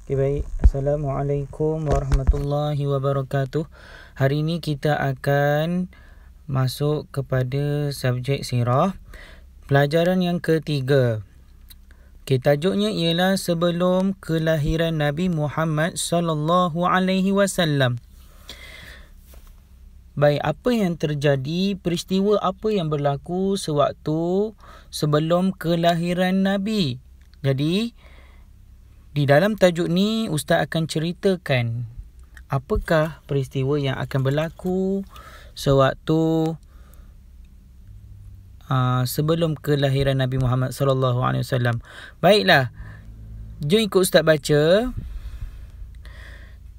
Okay, baik. Assalamualaikum warahmatullahi wabarakatuh. Hari ini kita akan masuk kepada subjek sirah. Pelajaran yang ketiga. Okay, tajuknya ialah sebelum kelahiran Nabi Muhammad sallallahu alaihi wasallam. Baik, apa yang terjadi, peristiwa apa yang berlaku sewaktu sebelum kelahiran Nabi. Jadi, di dalam tajuk ni Ustaz akan ceritakan apakah peristiwa yang akan berlaku sewaktu sebelum kelahiran Nabi Muhammad sallallahu alaihi wasallam. Baiklah. Jom ikut Ustaz baca.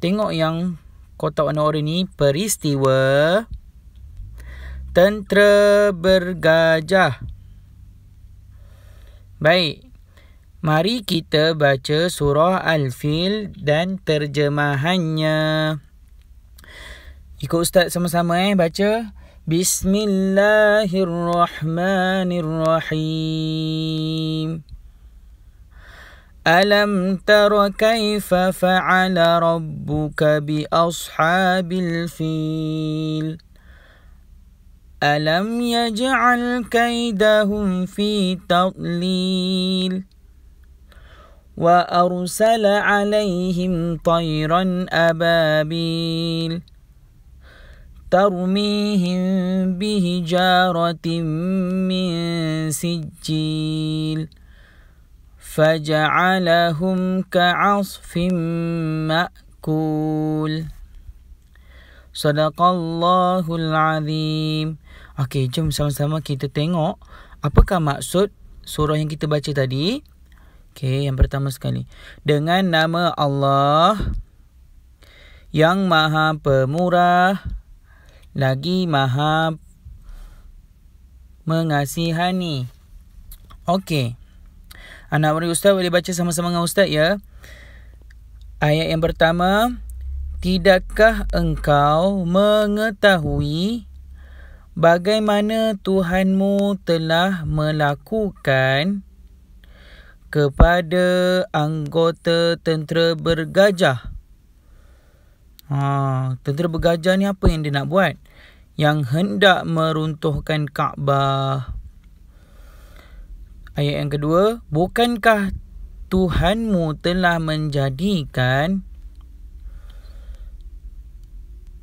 Tengok yang kotak warna oranye ni, peristiwa tentera bergajah. Baik. Mari kita baca surah Al-Fil dan terjemahannya. Ikut Ustaz sama-sama baca. Bismillahirrahmanirrahim. Alam tara kaifa fa'ala rabbuka bi ashabil fil. Alam yaj'al kaidahum fi tadlil. Wa arsala 'alaihim tayran ababil. Tarmihim bihijaratin min sijil. Faja'alahum ka'asfim ma'kul. Sadaqallahul azim. Okey, jom sama-sama kita tengok apakah maksud surah yang kita baca tadi. Okey, yang pertama sekali. Dengan nama Allah yang Maha Pemurah lagi Maha Mengasihani. Okey. Anak murid Ustaz boleh baca sama-sama dengan Ustaz ya. Ayat yang pertama. Tidakkah engkau mengetahui bagaimana Tuhanmu telah melakukan kepada anggota tentera bergajah? Tentera bergajah ni apa yang dia nak buat? Yang hendak meruntuhkan Kaabah. Ayat yang kedua, bukankah Tuhanmu telah menjadikan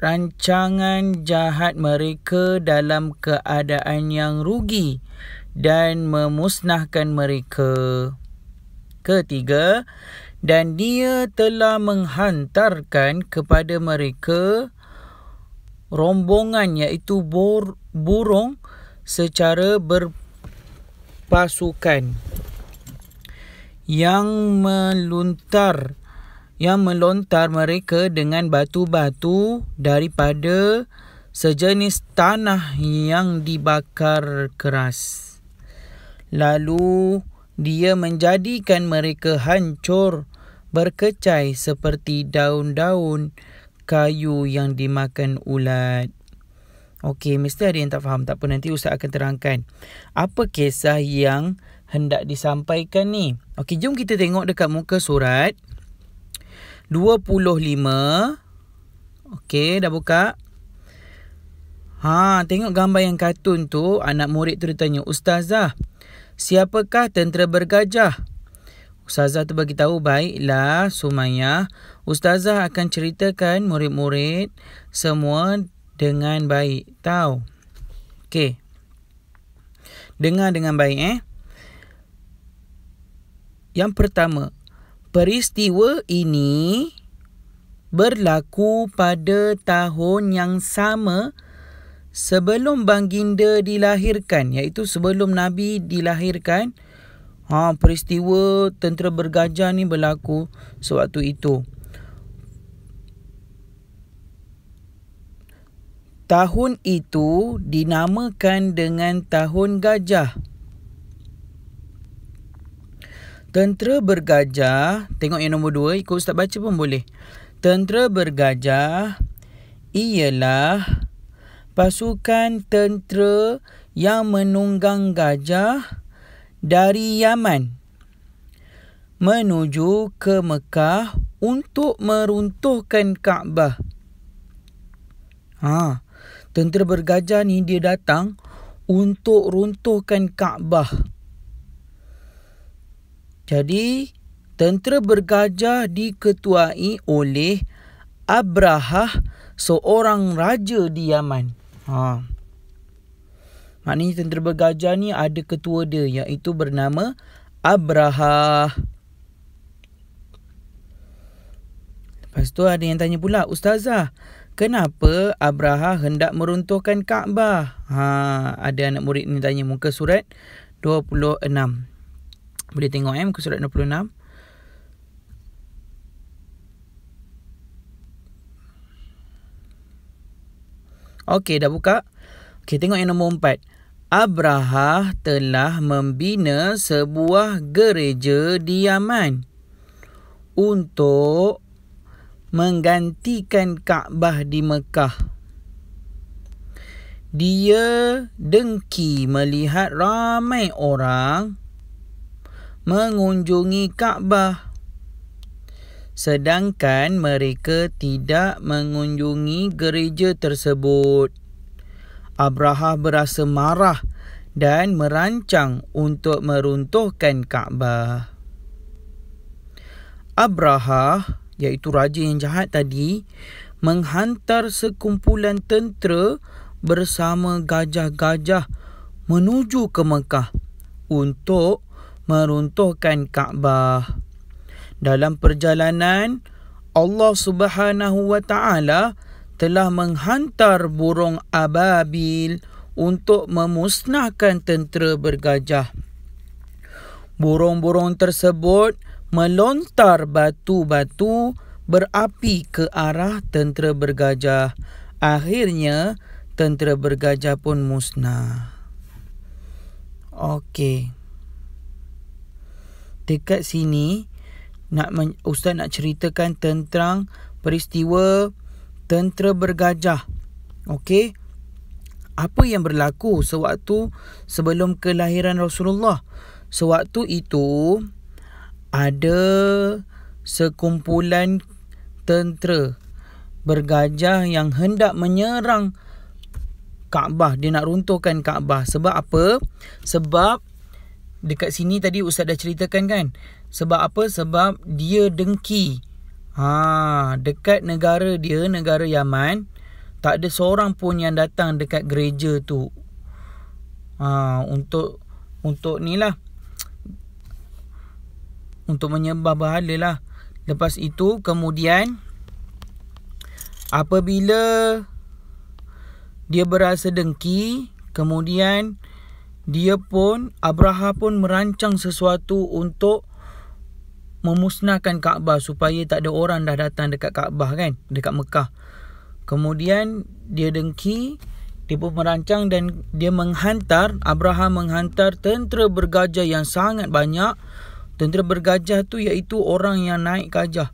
rancangan jahat mereka dalam keadaan yang rugi dan memusnahkan mereka? Ketiga, dan dia telah menghantarkan kepada mereka rombongan iaitu burung secara berpasukan yang melontar mereka dengan batu-batu daripada sejenis tanah yang dibakar keras. Lalu dia menjadikan mereka hancur berkecai seperti daun-daun kayu yang dimakan ulat. Okey, mesti ada yang tak faham. Tak apa, nanti Ustaz akan terangkan apa kisah yang hendak disampaikan ni. Okey, jom kita tengok dekat muka surat 25. Okey, dah buka? Tengok gambar yang kartun tu. Anak murid tu dia tanya, Ustazah, siapakah tentera bergajah? Ustazah tu bagi tahu, baiklah Sumayyah, Ustazah akan ceritakan murid-murid semua dengan baik. Tahu? Okey. Dengar dengan baik Yang pertama, peristiwa ini berlaku pada tahun yang sama sebelum baginda dilahirkan, iaitu sebelum Nabi dilahirkan. Peristiwa tentera bergajah ni berlaku sewaktu itu. Tahun itu dinamakan dengan Tahun Gajah. Tentera bergajah, tengok yang nombor 2, ikut Ustaz baca pun boleh. Tentera bergajah ialah pasukan tentera yang menunggang gajah dari Yaman menuju ke Mekah untuk meruntuhkan Kaabah. Tentera bergajah ni dia datang untuk runtuhkan Kaabah. Jadi tentera bergajah diketuai oleh Abrahah, seorang raja di Yaman. Maknanya tentera bergajah ni ada ketua dia, iaitu bernama Abrahah. Lepas tu ada yang tanya pula, Ustazah, kenapa Abrahah hendak meruntuhkan Kaabah? Ada anak murid ni tanya, muka surat 26. Boleh tengok muka surat 26. Okey, dah buka. Okey, tengok yang nombor 4. Abrahah telah membina sebuah gereja di Yaman untuk menggantikan Kaabah di Mekah. Dia dengki melihat ramai orang mengunjungi Kaabah, sedangkan mereka tidak mengunjungi gereja tersebut. Abrahah berasa marah dan merancang untuk meruntuhkan Kaabah. Abrahah, iaitu raja yang jahat tadi, menghantar sekumpulan tentera bersama gajah-gajah menuju ke Mekah untuk meruntuhkan Kaabah. Dalam perjalanan, Allah Subhanahu wa taala telah menghantar burung ababil untuk memusnahkan tentera bergajah. Burung-burung tersebut melontar batu-batu berapi ke arah tentera bergajah. Akhirnya, tentera bergajah pun musnah. Okey. Dekat sini, Ustaz nak ceritakan tentang peristiwa tentera bergajah. Okey. Apa yang berlaku sewaktu sebelum kelahiran Rasulullah? Sewaktu itu ada sekumpulan tentera bergajah yang hendak menyerang Kaabah. Dia nak runtuhkan Kaabah. Sebab apa? Sebab dekat sini tadi Ustaz dah ceritakan kan. Sebab apa? Sebab dia dengki. Dekat negara dia, negara Yaman, tak ada seorang pun yang datang dekat gereja tu. Untuk ni lah, untuk menyembah berhala lah. Lepas itu kemudian apabila dia berasa dengki, kemudian Abrahah pun merancang sesuatu untuk memusnahkan Kaabah supaya tak ada orang dah datang dekat Kaabah kan, dekat Mekah. Kemudian dia dengki, dia pun merancang dan dia Abrahah menghantar tentera bergajah yang sangat banyak. Tentera bergajah tu iaitu orang yang naik gajah.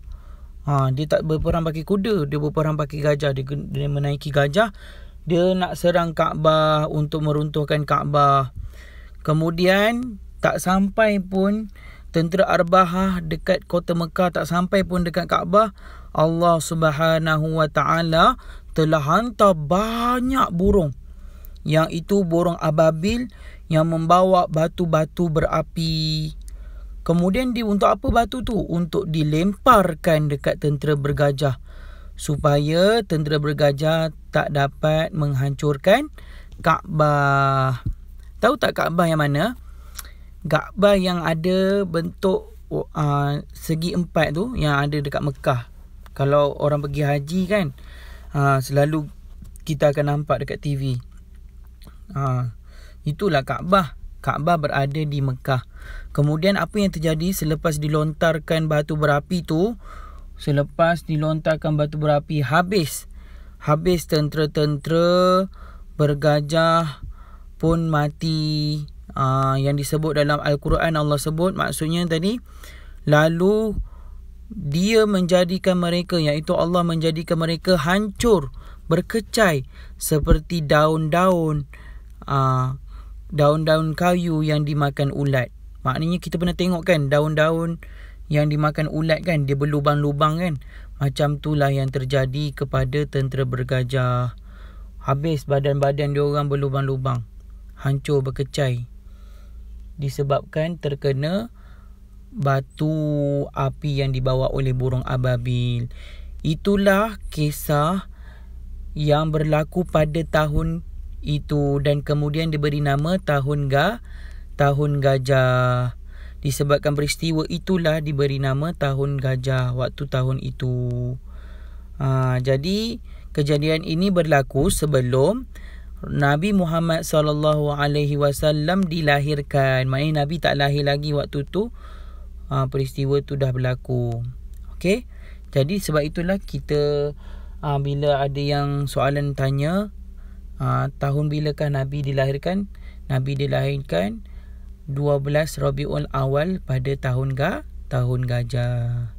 Dia tak berperang pakai kuda, dia berperang pakai gajah. Dia menaiki gajah, dia nak serang Kaabah untuk meruntuhkan Kaabah. Kemudian tak sampai pun tentera Abrahah dekat kota Mekah, tak sampai pun dekat Kaabah, Allah Subhanahu wa taala telah hantar banyak burung, yang itu burung ababil yang membawa batu-batu berapi. Kemudian untuk apa batu tu? Untuk dilemparkan dekat tentera bergajah supaya tentera bergajah tak dapat menghancurkan Kaabah. Tahu tak Kaabah yang mana? Kaabah yang ada bentuk segi empat tu, yang ada dekat Mekah. Kalau orang pergi haji kan, selalu kita akan nampak dekat TV. Itulah Kaabah. Kaabah berada di Mekah. Kemudian apa yang terjadi selepas dilontarkan batu berapi tu? Selepas dilontarkan batu berapi, habis tentera-tentera bergajah pun mati. Yang disebut dalam Al-Quran, Allah sebut maksudnya tadi, lalu dia menjadikan mereka, iaitu Allah menjadikan mereka hancur, berkecai seperti daun-daun kayu yang dimakan ulat. Maknanya kita pernah tengok kan daun-daun yang dimakan ulat kan, dia berlubang-lubang kan. Macam itulah yang terjadi kepada tentera bergajah. Habis badan-badan dia orang berlubang-lubang, hancur berkecai, disebabkan terkena batu api yang dibawa oleh burung ababil. Itulah kisah yang berlaku pada tahun itu, dan kemudian diberi nama tahun gajah. Disebabkan peristiwa itulah diberi nama tahun gajah waktu tahun itu. Jadi kejadian ini berlaku sebelum Nabi Muhammad SAW dilahirkan. Maknanya Nabi tak lahir lagi waktu tu. Peristiwa tu dah berlaku. Okey. Jadi sebab itulah kita bila ada yang soalan tanya tahun bilakah Nabi dilahirkan? Nabi dilahirkan 12 Rabiul Awal pada tahun gajah.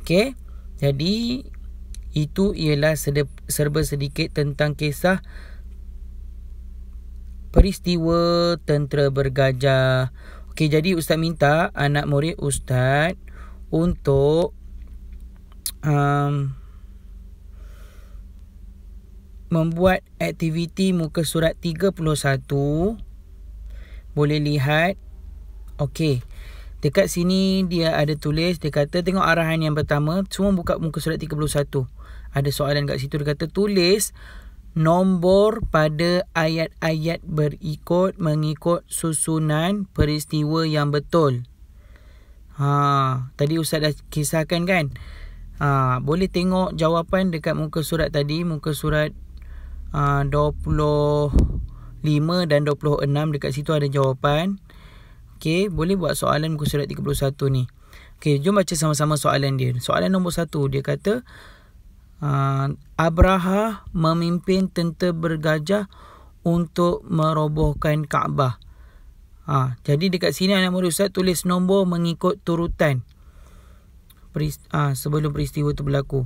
Okey. Jadi itu ialah serba sedikit tentang kisah peristiwa tentera bergajah. Okey, jadi Ustaz minta anak murid Ustaz untuk membuat aktiviti muka surat 31. Boleh lihat. Okey. Dekat sini dia ada tulis, dia kata tengok arahan yang pertama, semua buka muka surat 31. Ada soalan kat situ, dia kata tulis nombor pada ayat-ayat berikut mengikut susunan peristiwa yang betul. Tadi Ustaz dah kisahkan kan? Boleh tengok jawapan dekat muka surat tadi, muka surat 25 dan 26, dekat situ ada jawapan. Okey, boleh buat soalan muka surat 31 ni. Okey, jom baca sama-sama soalan dia. Soalan nombor 1, dia kata Abraha memimpin tentera bergajah untuk merobohkan Kaabah. Jadi dekat sini anak murid Ustaz tulis nombor mengikut turutan sebelum peristiwa itu berlaku.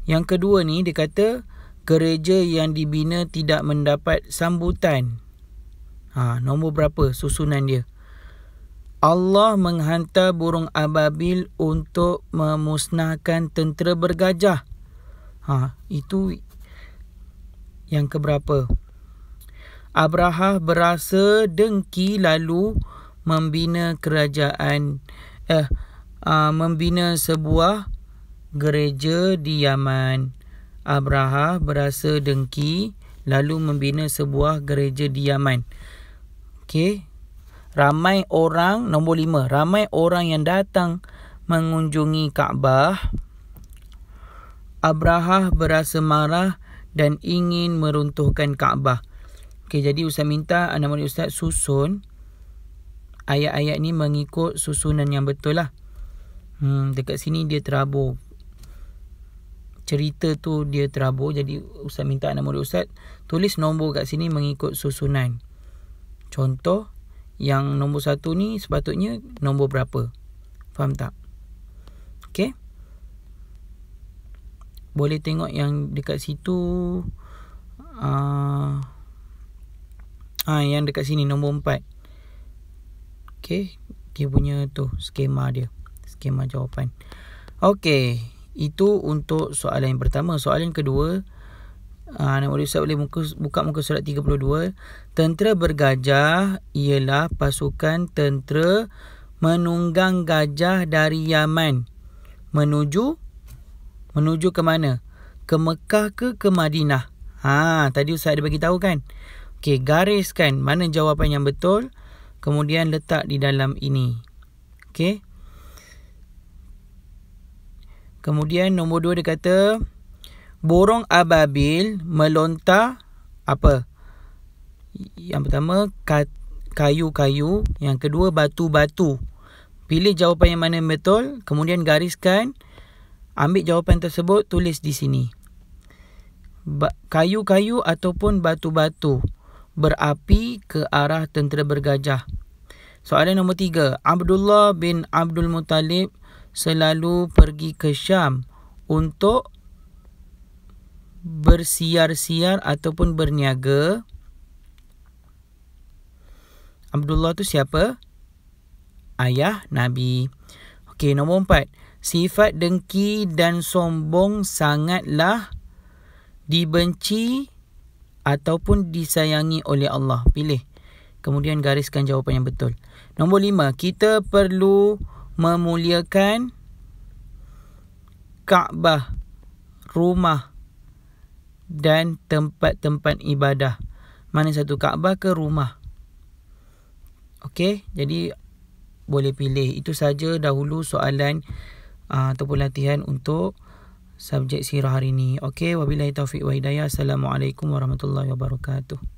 Yang kedua ni dia kata gereja yang dibina tidak mendapat sambutan. Nombor berapa susunan dia? Allah menghantar burung ababil untuk memusnahkan tentera bergajah. Itu yang keberapa? Abraha berasa dengki lalu membina membina sebuah gereja di Yaman. Abraha berasa dengki lalu membina sebuah gereja di Yaman. Okey. Ramai orang, nombor 5, ramai orang yang datang mengunjungi Kaabah. Abraha berasa marah dan ingin meruntuhkan Kaabah. Okey, jadi Ustaz minta anak murid Ustaz susun ayat-ayat ni mengikut susunan yang betul lah. Dekat sini dia terabur. Cerita tu dia terabur. Jadi Ustaz minta anak murid Ustaz tulis nombor kat sini mengikut susunan. Contoh, yang nombor 1 ni sepatutnya nombor berapa? Faham tak? Okey. Boleh tengok yang dekat situ. Yang dekat sini nombor 4. Okey, dia punya tu skema dia. Skema jawapan. Okey, itu untuk soalan yang pertama. Soalan kedua, anak murid Ustaz boleh buka muka surat 32. Tentera bergajah ialah pasukan tentera menunggang gajah dari Yaman menuju ke mana? Ke Mekah ke Madinah? Tadi Ustaz ada bagi tahu kan? Okey, gariskan mana jawapan yang betul, kemudian letak di dalam ini. Okey. Kemudian nombor 2 dia kata burung ababil melontar apa? Yang pertama kayu-kayu, yang kedua batu-batu. Pilih jawapan yang mana yang betul, kemudian gariskan. Ambil jawapan tersebut, tulis di sini. Kayu-kayu ataupun batu-batu berapi ke arah tentera bergajah. Soalan nombor 3. Abdullah bin Abdul Muttalib selalu pergi ke Syam untuk bersiar-siar ataupun berniaga. Abdullah tu siapa? Ayah Nabi. Okey, nombor 4. Sifat dengki dan sombong sangatlah dibenci ataupun disayangi oleh Allah. Pilih. Kemudian gariskan jawapan yang betul. Nombor 5. Kita perlu memuliakan Kaabah, rumah dan tempat-tempat ibadah. Mana satu, Kaabah ke rumah? Okey, jadi boleh pilih. Itu saja dahulu soalan ataupun latihan untuk subjek sirah hari ini. Okey, wabillahi taufiq wa hidayah. Assalamualaikum warahmatullahi wabarakatuh.